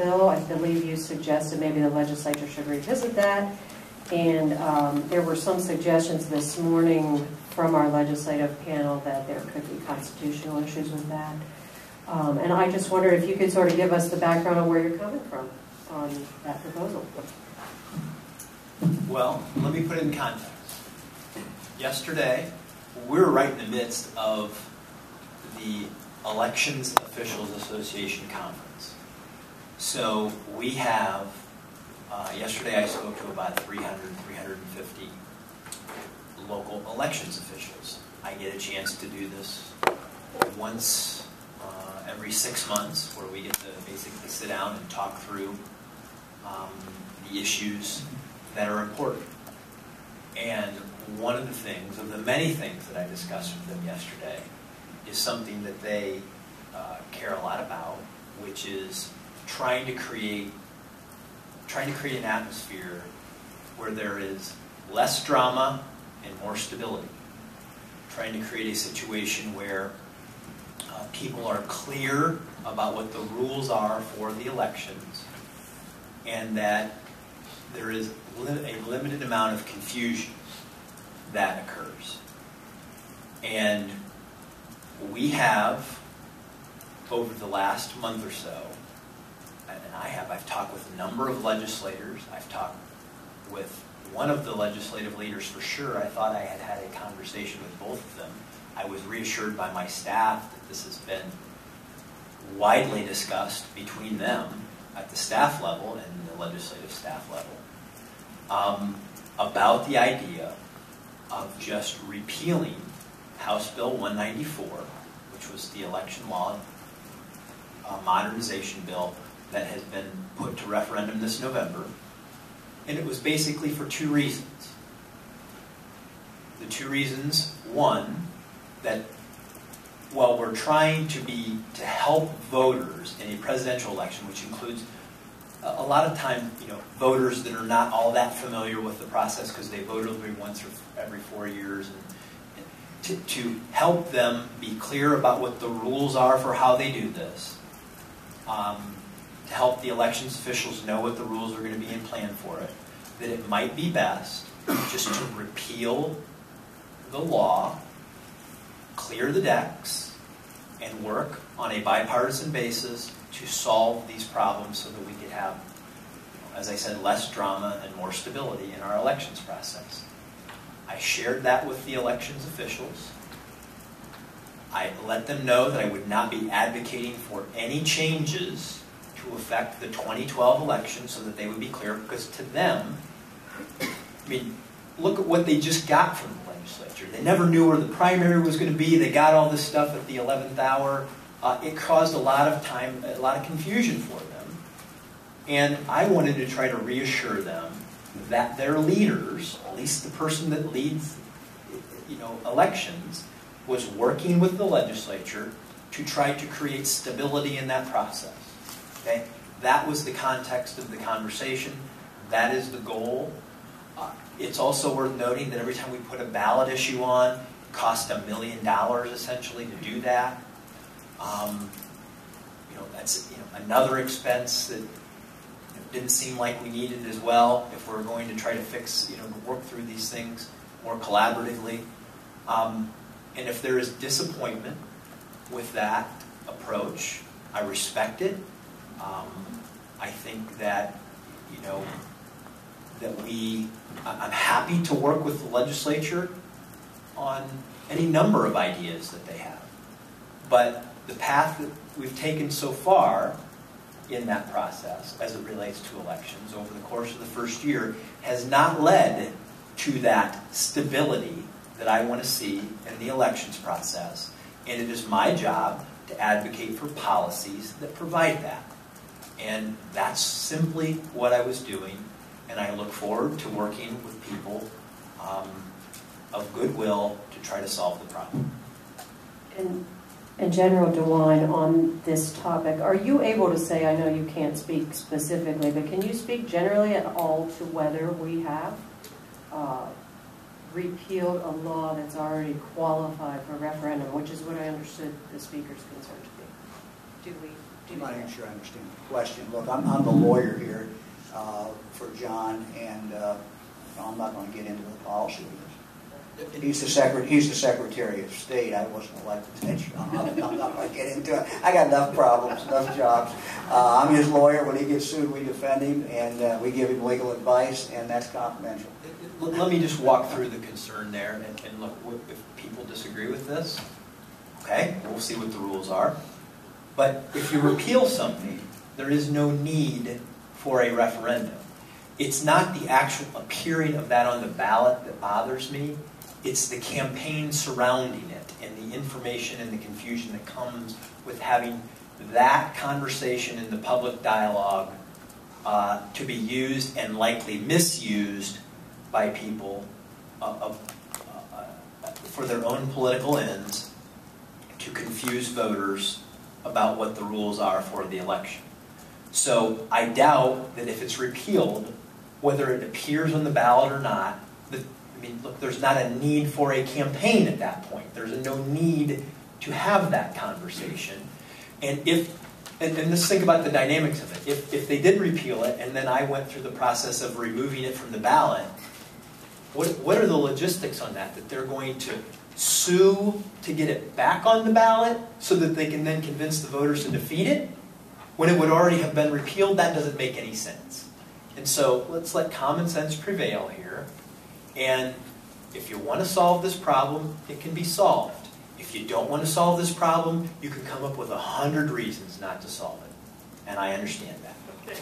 bill. I believe you suggested maybe the legislature should revisit that. And there were some suggestions this morning from our legislative panel that there could be constitutional issues with that. And I just wondered if you could sort of give us the background on where you're coming from on that proposal. Well, let me put it in context. Yesterday, we were right in the midst of the Elections Officials Association conference. So we have, yesterday I spoke to about 300, 350 local elections officials. I get a chance to do this once every 6 months, where we get to basically sit down and talk through the issues that are important. And one of the things, of the many things that I discussed with them yesterday, is something that they care a lot about, which is trying to create an atmosphere where there is less drama and more stability. Trying to create a situation where people are clear about what the rules are for the elections, and that there is a limited amount of confusion that occurs. And we have, over the last month or so, and I've talked with a number of legislators. I've talked with one of the legislative leaders for sure. I thought I had had a conversation with both of them. I was reassured by my staff that this has been widely discussed between them at the staff level and the legislative staff level about the idea of just repealing House Bill 194, which was the election law modernization bill that has been put to referendum this November. And it was basically for two reasons. The two reasons, one, that while we're trying to help voters in a presidential election, which includes a lot of time, voters that are not all that familiar with the process because they vote once or every 4 years, and to help them be clear about what the rules are for how they do this, to help the elections officials know what the rules are going to be and plan for it, that it might be best just to repeal the law, clear the decks, and work on a bipartisan basis to solve these problems so that we could have, as I said, less drama and more stability in our elections process. I shared that with the elections officials. I let them know that I would not be advocating for any changes to affect the 2012 election, so that they would be clear, because to them, look at what they just got from the legislature. They never knew where the primary was going to be. They got all this stuff at the 11th hour. It caused a lot of confusion for them. And I wanted to try to reassure them that their leaders, at least the person that leads elections, was working with the legislature to try to create stability in that process. Okay? That was the context of the conversation. That is the goal. It's also worth noting that every time we put a ballot issue on, it costs $1 million essentially to do that. That's another expense that didn't seem like we needed as well if we're going to try to fix, work through these things more collaboratively. And if there is disappointment with that approach, I respect it. I think that, I'm happy to work with the legislature on any number of ideas that they have. But the path that we've taken so far in that process, as it relates to elections over the course of the first year, has not led to that stability that I want to see in the elections process. And it is my job to advocate for policies that provide that. And that's simply what I was doing. And I look forward to working with people of goodwill to try to solve the problem. And General DeWine, on this topic, are you able to say, I know you can't speak specifically, but can you speak generally at all to whether we have repealed a law that's already qualified for referendum, which is what I understood the Speaker's concern to be? I'm not even sure I understand the question. Look, I'm the lawyer here for John, and I'm not going to get into the policy of this. He's the Secretary of State. I wasn't elected to that job. I'm not going to get into it. I got enough problems, enough jobs. I'm his lawyer. When he gets sued, we defend him, and we give him legal advice, and that's confidential. Let me just walk through the concern there, and look, if people disagree with this, okay, we'll see what the rules are. But if you repeal something, there is no need for a referendum. It's not the actual appearing of that on the ballot that bothers me. It's the campaign surrounding it and the information and the confusion that comes with having that conversation in the public dialogue to be used and likely misused by people for their own political ends to confuse voters about what the rules are for the election. So I doubt that if it's repealed, whether it appears on the ballot or not, I mean, look, there's not a need for a campaign at that point. There's no need to have that conversation. And let's think about the dynamics of it. If they did repeal it, and then I went through the process of removing it from the ballot, what are the logistics on that? That they're going to sue to get it back on the ballot so that they can then convince the voters to defeat it? When it would already have been repealed, that doesn't make any sense. And so let's let common sense prevail here. And if you want to solve this problem, it can be solved. If you don't want to solve this problem, you can come up with 100 reasons not to solve it. And I understand that. Okay.